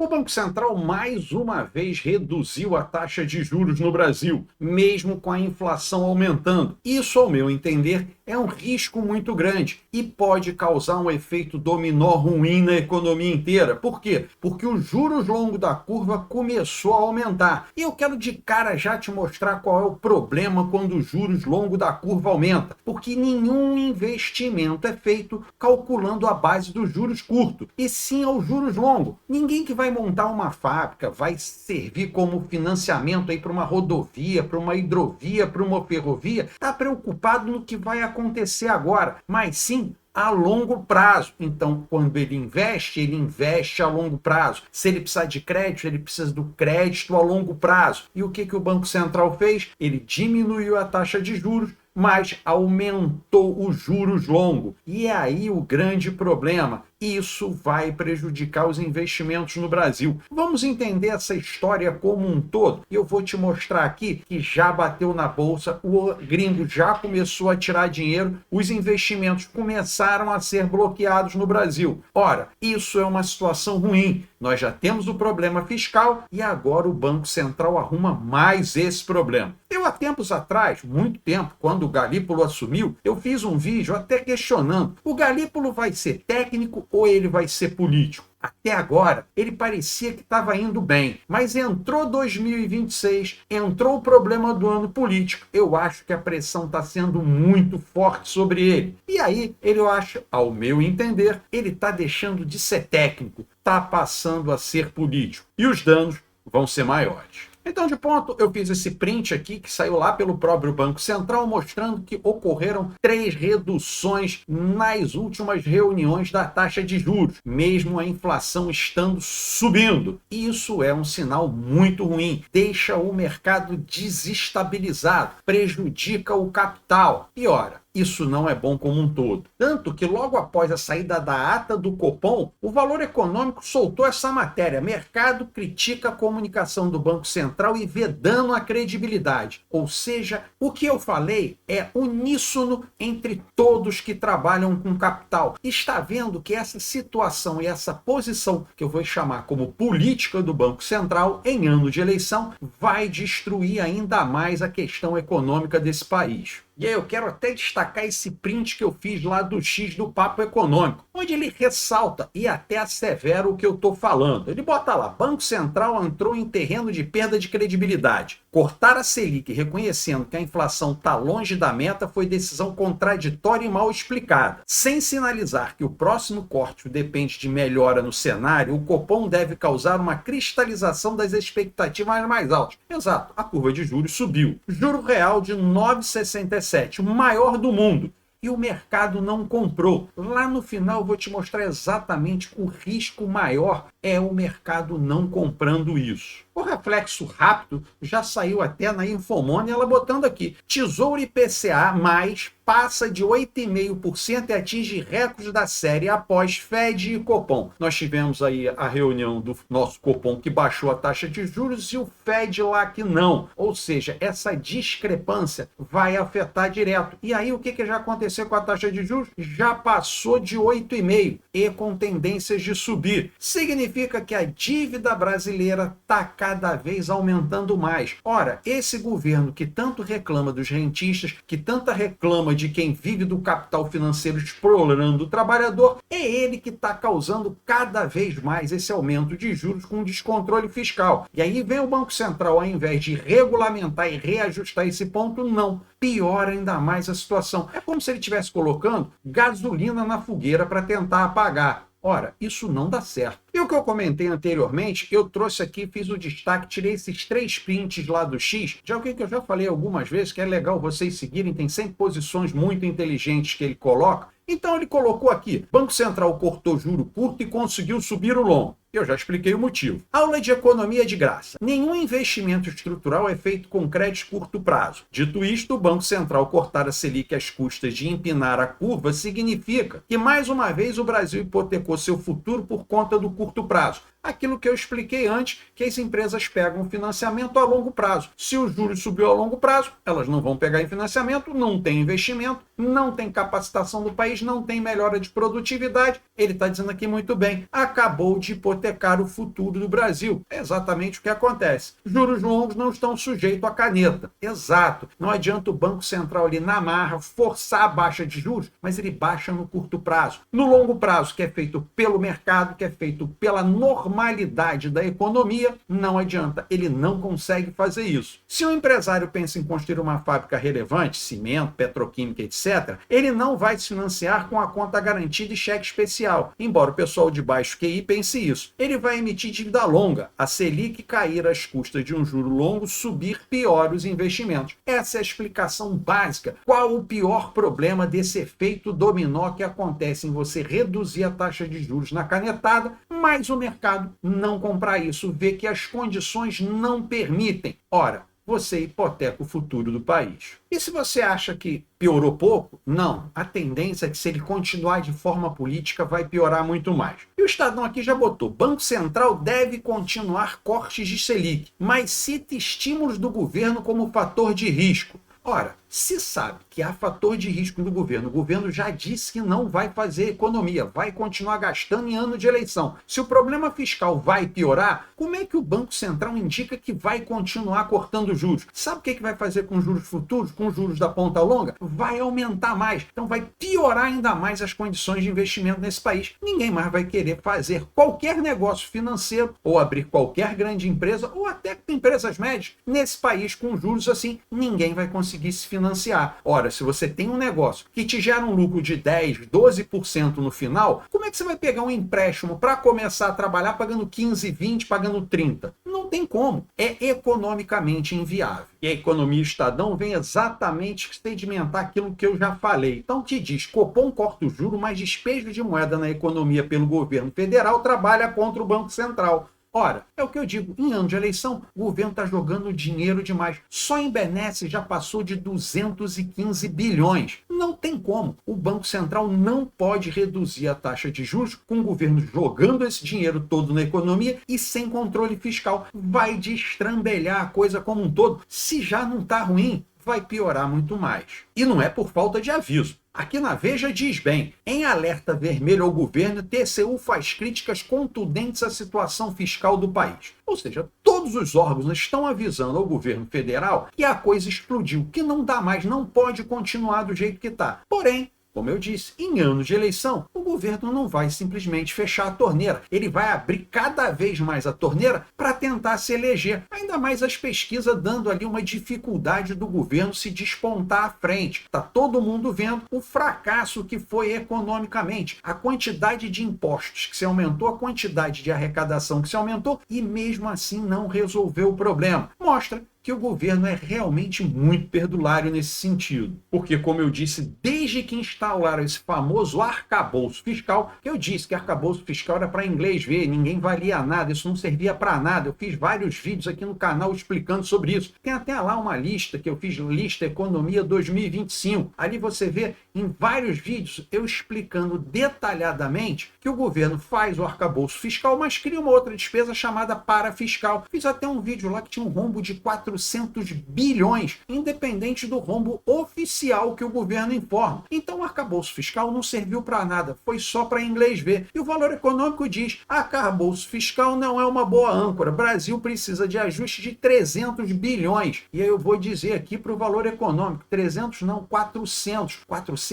O Banco Central mais uma vez reduziu a taxa de juros no Brasil, mesmo com a inflação aumentando. Isso, ao meu entender, é um risco muito grande e pode causar um efeito dominó ruim na economia inteira. Por quê? Porque o juros longo da curva começou a aumentar. E eu quero de cara já te mostrar qual é o problema quando o juros longo da curva aumenta. Porque nenhum investimento é feito calculando a base dos juros curtos, e sim aos juros longos. Ninguém que vai montar uma fábrica, vai servir como financiamento aí para uma rodovia, para uma hidrovia, para uma ferrovia, está preocupado no que vai acontecer agora, mas sim a longo prazo. Então, quando ele investe a longo prazo. Se ele precisar de crédito, ele precisa do crédito a longo prazo. E o que o Banco Central fez? Ele diminuiu a taxa de juros, mas aumentou os juros longos. E é aí o grande problema. Isso vai prejudicar os investimentos no Brasil. Vamos entender essa história como um todo. Eu vou te mostrar aqui que já bateu na bolsa, o gringo já começou a tirar dinheiro, os investimentos começaram a ser bloqueados no Brasil. Ora, isso é uma situação ruim. Nós já temos o problema fiscal e agora o Banco Central arruma mais esse problema. Eu, há tempos atrás, muito tempo, quando o Galípolo assumiu, eu fiz um vídeo até questionando: o Galípolo vai ser técnico ou ele vai ser político? Até agora, ele parecia que estava indo bem, mas entrou 2026, entrou o problema do ano político. Eu acho que a pressão está sendo muito forte sobre ele. E aí, eu acho, ao meu entender, ele está deixando de ser técnico, está passando a ser político. E os danos vão ser maiores. Então, de ponto, eu fiz esse print aqui, que saiu lá pelo próprio Banco Central, mostrando que ocorreram 3 reduções nas últimas reuniões da taxa de juros, mesmo a inflação estando subindo. Isso é um sinal muito ruim, deixa o mercado desestabilizado, prejudica o capital. E ora, isso não é bom como um todo. Tanto que logo após a saída da ata do Copom, o Valor Econômico soltou essa matéria: mercado critica a comunicação do Banco Central e vê dano à credibilidade. Ou seja, o que eu falei é uníssono entre todos que trabalham com capital. Está vendo que essa situação e essa posição, que eu vou chamar como política do Banco Central em ano de eleição, vai destruir ainda mais a questão econômica desse país. E aí eu quero até destacar esse print que eu fiz lá do X do Papo Econômico, onde ele ressalta e até assevera o que eu estou falando. Ele bota lá: Banco Central entrou em terreno de perda de credibilidade. Cortar a Selic reconhecendo que a inflação está longe da meta foi decisão contraditória e mal explicada. Sem sinalizar que o próximo corte depende de melhora no cenário, o Copom deve causar uma cristalização das expectativas mais altas. Exato, a curva de juros subiu. Juro real de 9,67, o maior do mundo. E o mercado não comprou. Lá no final eu vou te mostrar exatamente o risco maior é o mercado não comprando isso. O reflexo rápido já saiu até na Infomoney, ela botando aqui: Tesouro IPCA mais passa de 8,5% e atinge recordes da série após Fed e Copom. Nós tivemos aí a reunião do nosso Copom que baixou a taxa de juros e o Fed lá que não. Ou seja, essa discrepância vai afetar direto. E aí o que já aconteceu com a taxa de juros? Já passou de 8,5% e com tendências de subir. Significa que a dívida brasileira está cada vez aumentando mais. Ora, esse governo que tanto reclama dos rentistas, que tanto reclama de quem vive do capital financeiro explorando o trabalhador, é ele que está causando cada vez mais esse aumento de juros com descontrole fiscal. E aí vem o Banco Central, ao invés de regulamentar e reajustar esse ponto, não. Piora ainda mais a situação. É como se ele estivesse colocando gasolina na fogueira para tentar apagar. Ora, isso não dá certo. E o que eu comentei anteriormente, eu trouxe aqui, fiz o destaque, tirei esses 3 prints lá do X, de alguém que eu já falei algumas vezes, que é legal vocês seguirem, tem sempre posições muito inteligentes que ele coloca. Então ele colocou aqui: Banco Central cortou juro curto e conseguiu subir o longo. Eu já expliquei o motivo. Aula de economia de graça. Nenhum investimento estrutural é feito com crédito curto prazo. Dito isto, o Banco Central cortar a Selic às custas de empinar a curva significa que, mais uma vez, o Brasil hipotecou seu futuro por conta do curto prazo. Aquilo que eu expliquei antes, que as empresas pegam financiamento a longo prazo. Se o juros subiu a longo prazo, elas não vão pegar em financiamento, não tem investimento, não tem capacitação do país, não tem melhora de produtividade. Ele está dizendo aqui muito bem: acabou de hipotecar hipotecar o futuro do Brasil. É exatamente o que acontece. Juros longos não estão sujeitos à caneta. Exato. Não adianta o Banco Central ali na marra forçar a baixa de juros, mas ele baixa no curto prazo. No longo prazo, que é feito pelo mercado, que é feito pela normalidade da economia, não adianta. Ele não consegue fazer isso. Se um empresário pensa em construir uma fábrica relevante, cimento, petroquímica, etc., ele não vai se financiar com a conta garantida e cheque especial, embora o pessoal de baixo QI pense isso. Ele vai emitir dívida longa, a Selic cair às custas de um juro longo, subir pior os investimentos. Essa é a explicação básica. Qual o pior problema desse efeito dominó que acontece em você reduzir a taxa de juros na canetada, mas o mercado não comprar isso, vê que as condições não permitem. Ora, você hipoteca o futuro do país. E se você acha que piorou pouco, não. A tendência é que se ele continuar de forma política, vai piorar muito mais. E o Estadão aqui já botou: Banco Central deve continuar cortes de Selic, mas cita estímulos do governo como fator de risco. Ora, se sabe que há fator de risco do governo, o governo já disse que não vai fazer economia, vai continuar gastando em ano de eleição. Se o problema fiscal vai piorar, como é que o Banco Central indica que vai continuar cortando juros? Sabe o que vai fazer com juros futuros, com juros da ponta longa? Vai aumentar mais. Então vai piorar ainda mais as condições de investimento nesse país. Ninguém mais vai querer fazer qualquer negócio financeiro ou abrir qualquer grande empresa ou até empresas médias nesse país com juros assim. Ninguém vai conseguir se financiar. Ora, se você tem um negócio que te gera um lucro de 10, 12% no final, como é que você vai pegar um empréstimo para começar a trabalhar pagando 15, 20, pagando 30? Não tem como. É economicamente inviável. E a economia Estadão vem exatamente sedimentar aquilo que eu já falei. Então, te diz: Copom corta o juro, mas despejo de moeda na economia pelo governo federal trabalha contra o Banco Central. Ora, é o que eu digo, em ano de eleição, o governo está jogando dinheiro demais. Só em benesses já passou de 215 bilhões. Não tem como. O Banco Central não pode reduzir a taxa de juros com o governo jogando esse dinheiro todo na economia e sem controle fiscal. Vai destrambelhar a coisa como um todo. Se já não está ruim, vai piorar muito mais. E não é por falta de aviso. Aqui na Veja diz bem: em alerta vermelho ao governo, TCU faz críticas contundentes à situação fiscal do país. Ou seja, todos os órgãos estão avisando ao governo federal que a coisa explodiu, que não dá mais, não pode continuar do jeito que está. Porém, como eu disse, em anos de eleição, o governo não vai simplesmente fechar a torneira. Ele vai abrir cada vez mais a torneira para tentar se eleger. Ainda mais as pesquisas dando ali uma dificuldade do governo se despontar à frente. Está todo mundo vendo o fracasso que foi economicamente. A quantidade de impostos que se aumentou, a quantidade de arrecadação que se aumentou e mesmo assim não resolveu o problema. Mostra que o governo é realmente muito perdulário nesse sentido. Porque, como eu disse, desde que instauraram esse famoso arcabouço fiscal, que eu disse que arcabouço fiscal era para inglês ver, ninguém valia nada, isso não servia para nada. Eu fiz vários vídeos aqui no canal explicando sobre isso. Tem até lá uma lista que eu fiz, lista Economia 2025. Ali você vê em vários vídeos eu explicando detalhadamente que o governo faz o arcabouço fiscal, mas cria uma outra despesa chamada parafiscal. Fiz até um vídeo lá que tinha um rombo de 400 bilhões, independente do rombo oficial que o governo informa. Então o arcabouço fiscal não serviu para nada, foi só para inglês ver. E o Valor Econômico diz: arcabouço fiscal não é uma boa âncora, Brasil precisa de ajuste de 300 bilhões. E aí eu vou dizer aqui para o Valor Econômico, 300 não, 400. 400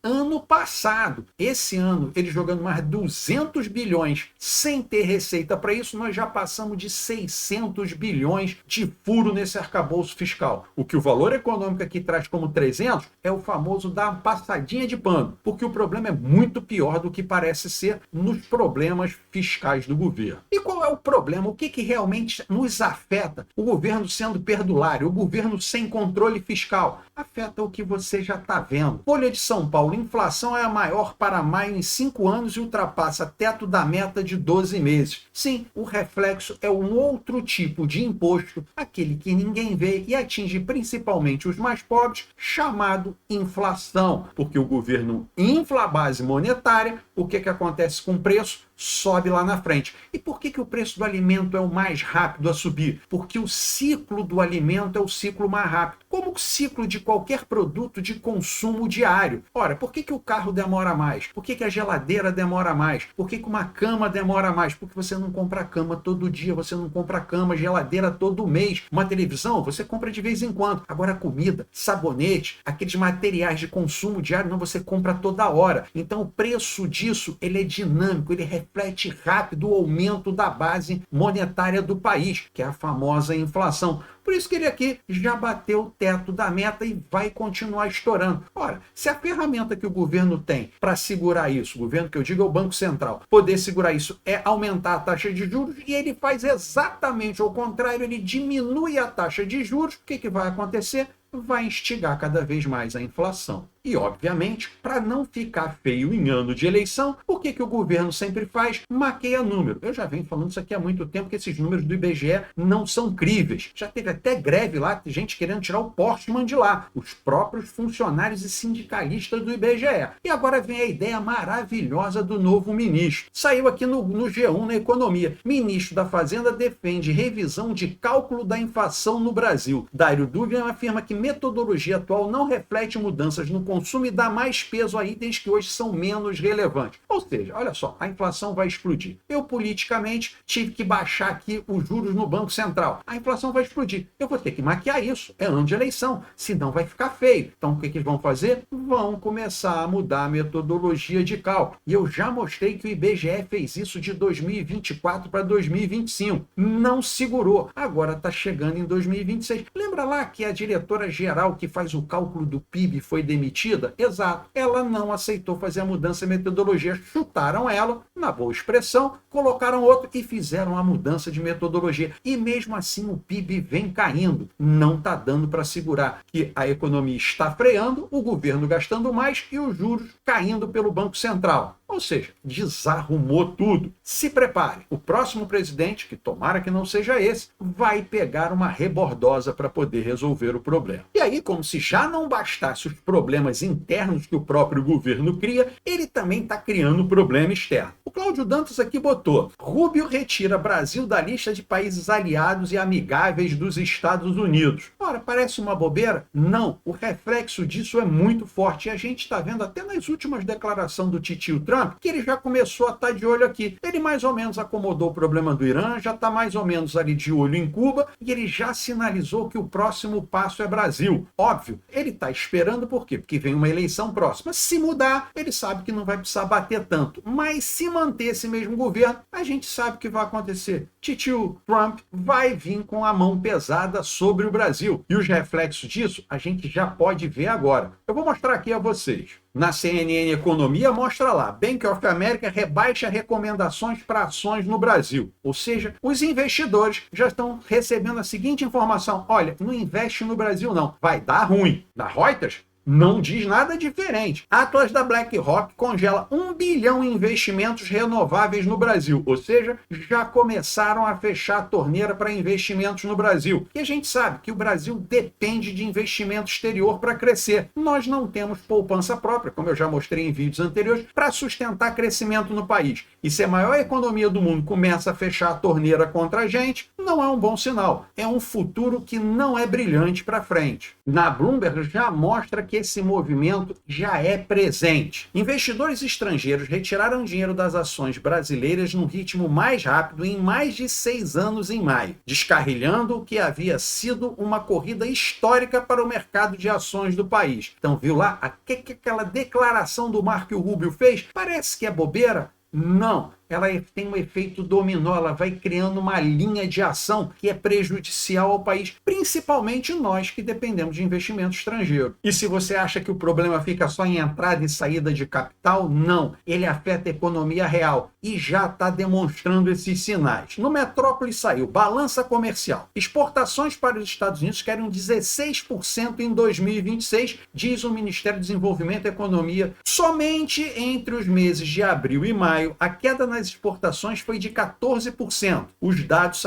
ano passado. Esse ano, ele jogando mais 200 bilhões sem ter receita para isso, nós já passamos de 600 bilhões de furo nesse arcabouço fiscal. O que o Valor Econômico aqui traz como 300 é o famoso dar uma passadinha de pano, porque o problema é muito pior do que parece ser nos problemas fiscais do governo. E qual é o problema? O que realmente nos afeta? O governo sendo perdulário, o governo sem controle fiscal. Afeta o que você já está vendo. Folha de São Paulo: inflação é a maior para maio em 5 anos e ultrapassa teto da meta de 12 meses. Sim, o reflexo é um outro tipo de imposto, aquele que ninguém vê e atinge principalmente os mais pobres, chamado inflação, porque o governo infla a base monetária o que acontece com o preço? Sobe lá na frente. E por que o preço do alimento é o mais rápido a subir? Porque o ciclo do alimento é o ciclo mais rápido. Como o ciclo de qualquer produto de consumo diário. Ora, por que o carro demora mais? Por que a geladeira demora mais? Por que uma cama demora mais? Porque você não compra cama todo dia, você não compra cama, geladeira todo mês. Uma televisão você compra de vez em quando. Agora comida, sabonete, aqueles materiais de consumo diário, não, você compra toda hora. Então o preço disso, ele é dinâmico, ele reflete rápido o aumento da base monetária do país, que é a famosa inflação. Por isso que ele aqui já bateu o teto da meta e vai continuar estourando. Ora, se a ferramenta que o governo tem para segurar isso, o governo que eu digo é o Banco Central, poder segurar isso é aumentar a taxa de juros, e ele faz exatamente ao contrário, ele diminui a taxa de juros, o que vai acontecer? Vai instigar cada vez mais a inflação. E, obviamente, para não ficar feio em ano de eleição, o que o governo sempre faz? Maqueia número. Eu já venho falando isso aqui há muito tempo, que esses números do IBGE não são críveis. Já teve até greve lá, gente querendo tirar o Portman de lá, os próprios funcionários e sindicalistas do IBGE. E agora vem a ideia maravilhosa do novo ministro. Saiu aqui no G1 na Economia. Ministro da Fazenda defende revisão de cálculo da inflação no Brasil. Dário Dúvia afirma que metodologia atual não reflete mudanças no consumo e dá mais peso a itens que hoje são menos relevantes. Ou seja, olha só, a inflação vai explodir. Eu, politicamente, tive que baixar aqui os juros no Banco Central. A inflação vai explodir. Eu vou ter que maquiar isso. É ano de eleição, senão vai ficar feio. Então, o que eles vão fazer? Vão começar a mudar a metodologia de cálculo. E eu já mostrei que o IBGE fez isso de 2024 para 2025. Não segurou. Agora está chegando em 2026. Lembra lá que a diretora-geral que faz o cálculo do PIB foi demitida? Exato. Ela não aceitou fazer a mudança de metodologia. Chutaram ela, na boa expressão, colocaram outro e fizeram a mudança de metodologia. E mesmo assim o PIB vem caindo. Não está dando para segurar que a economia está freando, o governo gastando mais e os juros caindo pelo Banco Central. Ou seja, desarrumou tudo. Se prepare. O próximo presidente, que tomara que não seja esse, vai pegar uma rebordosa para poder resolver o problema. E aí, como se já não bastasse os problemas internos que o próprio governo cria, ele também está criando problema externo. O Cláudio Dantas aqui botou: Rubio retira Brasil da lista de países aliados e amigáveis dos Estados Unidos. Ora, parece uma bobeira? Não. O reflexo disso é muito forte. E a gente está vendo até nas últimas declarações do titio Trump que ele já começou a estar de olho aqui. Ele mais ou menos acomodou o problema do Irã, já está mais ou menos ali de olho em Cuba, e ele já sinalizou que o próximo passo é Brasil. Óbvio, ele está esperando por quê? Porque vem uma eleição próxima. Se mudar, ele sabe que não vai precisar bater tanto. Mas se manter esse mesmo governo, a gente sabe o que vai acontecer. Titio Trump vai vir com a mão pesada sobre o Brasil. E os reflexos disso a gente já pode ver agora. Eu vou mostrar aqui a vocês. Na CNN Economia, mostra lá, Bank of America rebaixa recomendações para ações no Brasil. Ou seja, os investidores já estão recebendo a seguinte informação: olha, não investe no Brasil não, vai dar ruim. Da Reuters não diz nada diferente. Atlas da BlackRock congela 1 bilhão em investimentos renováveis no Brasil. Ou seja, já começaram a fechar a torneira para investimentos no Brasil. E a gente sabe que o Brasil depende de investimento exterior para crescer. Nós não temos poupança própria, como eu já mostrei em vídeos anteriores, para sustentar crescimento no país. E se a maior economia do mundo começa a fechar a torneira contra a gente, não é um bom sinal. É um futuro que não é brilhante para frente. Na Bloomberg já mostra que esse movimento já é presente. Investidores estrangeiros retiraram dinheiro das ações brasileiras num ritmo mais rápido em mais de 6 anos em maio, descarrilhando o que havia sido uma corrida histórica para o mercado de ações do país. Então, viu lá aquela declaração do Marco Rubio fez? Parece que é bobeira? Não. Ela tem um efeito dominó, ela vai criando uma linha de ação que é prejudicial ao país, principalmente nós que dependemos de investimento estrangeiro. E se você acha que o problema fica só em entrada e saída de capital, não. Ele afeta a economia real e já está demonstrando esses sinais. No Metrópole saiu balança comercial. Exportações para os Estados Unidos querem 16% em 2026, diz o Ministério do Desenvolvimento e Economia. Somente entre os meses de abril e maio, a queda nas nas exportações foi de 14%. Os dados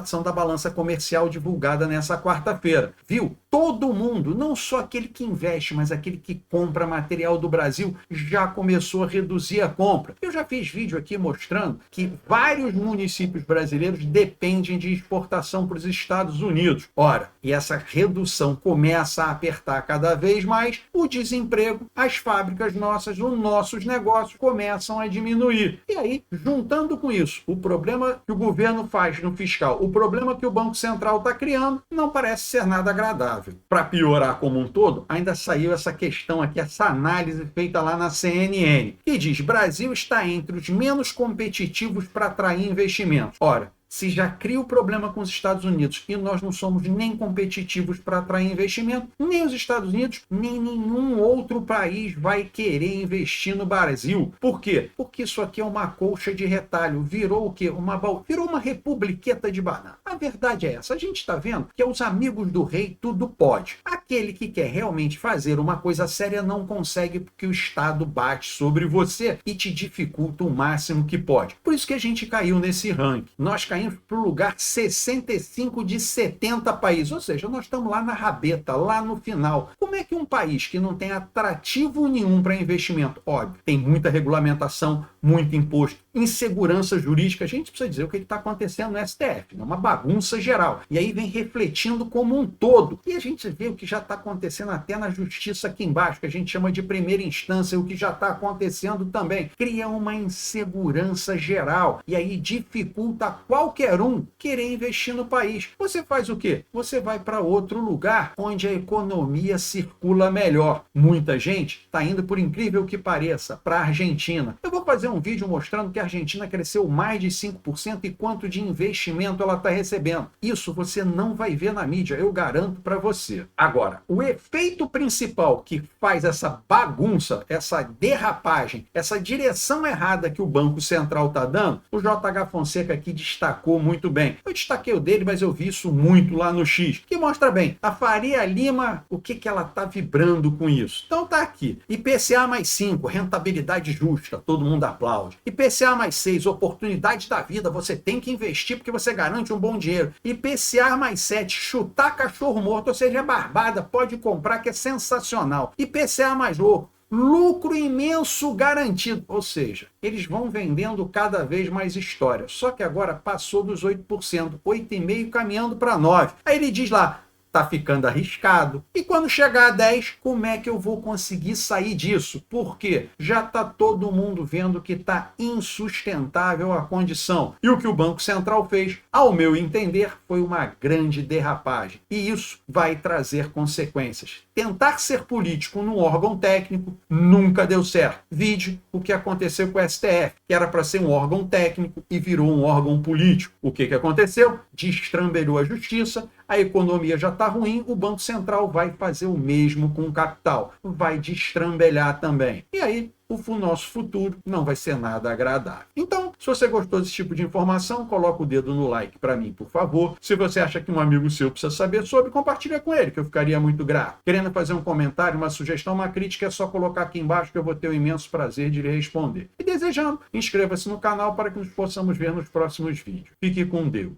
são da balança comercial divulgada nessa quarta-feira. Viu? Todo mundo, não só aquele que investe, mas aquele que compra material do Brasil, já começou a reduzir a compra. Eu já fiz vídeo aqui mostrando que vários municípios brasileiros dependem de exportação para os Estados Unidos. Ora, e essa redução começa a apertar cada vez mais, o desemprego, as fábricas nossas, os nossos negócios começam a diminuir. E aí, juntando com isso, o problema que o governo faz no fiscal, o problema que o Banco Central está criando, não parece ser nada agradável. Para piorar como um todo, ainda saiu essa questão aqui, essa análise feita lá na CNN, que diz: Brasil está entre os menos competitivos para atrair investimentos. Ora, se já cria o problema com os Estados Unidos e nós não somos nem competitivos para atrair investimento, nem os Estados Unidos, nem nenhum outro país vai querer investir no Brasil. Por quê? Porque isso aqui é uma colcha de retalho. Virou o quê? Virou uma republiqueta de banana. A verdade é essa. A gente está vendo que os amigos do rei tudo pode. Aquele que quer realmente fazer uma coisa séria não consegue, porque o Estado bate sobre você e te dificulta o máximo que pode. Por isso que a gente caiu nesse ranking. Nós caímos para o lugar 65 de 70 países, ou seja, nós estamos lá na rabeta, lá no final. Como é que um país que não tem atrativo nenhum para investimento, óbvio, tem muita regulamentação, muito imposto, insegurança jurídica, a gente precisa dizer o que está acontecendo no STF, é uma bagunça geral, e aí vem refletindo como um todo, e a gente vê o que já está acontecendo até na justiça aqui embaixo, que a gente chama de primeira instância, o que já está acontecendo também, cria uma insegurança geral, e aí dificulta qualquer um querer investir no país. Você faz o quê? Você vai para outro lugar onde a economia circula melhor. Muita gente está indo, por incrível que pareça, para a Argentina. Eu vou fazer um vídeo mostrando que a Argentina cresceu mais de 5% e quanto de investimento ela está recebendo. Isso você não vai ver na mídia, eu garanto para você. Agora, o efeito principal que faz essa bagunça, essa derrapagem, essa direção errada que o Banco Central está dando, o JH Fonseca aqui destacou muito bem. Eu destaquei o dele, mas eu vi isso muito lá no X, que mostra bem. A Faria Lima, o que ela está vibrando com isso? Então tá aqui. IPCA mais 5, rentabilidade justa, todo mundo aplaude. IPCA mais 6, oportunidade da vida, você tem que investir porque você garante um bom dinheiro. IPCA mais 7, chutar cachorro morto, ou seja, é barbada, pode comprar que é sensacional. IPCA mais 8, lucro imenso garantido, ou seja, eles vão vendendo cada vez mais história, só que agora passou dos 8%, 8,5% caminhando para 9%. Aí ele diz lá, tá ficando arriscado. E quando chegar a 10, como é que eu vou conseguir sair disso? Porque já tá todo mundo vendo que tá insustentável a condição. E o que o Banco Central fez, ao meu entender, foi uma grande derrapagem. E isso vai trazer consequências. Tentar ser político num órgão técnico nunca deu certo. Vide o que aconteceu com o STF, que era para ser um órgão técnico e virou um órgão político. O que aconteceu? Destrambelhou a justiça, a economia já está ruim, o Banco Central vai fazer o mesmo com o capital. Vai destrambelhar também. E aí, o nosso futuro não vai ser nada agradável. Então, se você gostou desse tipo de informação, coloca o dedo no like para mim, por favor. Se você acha que um amigo seu precisa saber sobre, compartilha com ele, que eu ficaria muito grato. Querendo fazer um comentário, uma sugestão, uma crítica, é só colocar aqui embaixo que eu vou ter o imenso prazer de lhe responder. E desejando, inscreva-se no canal para que nos possamos ver nos próximos vídeos. Fique com Deus.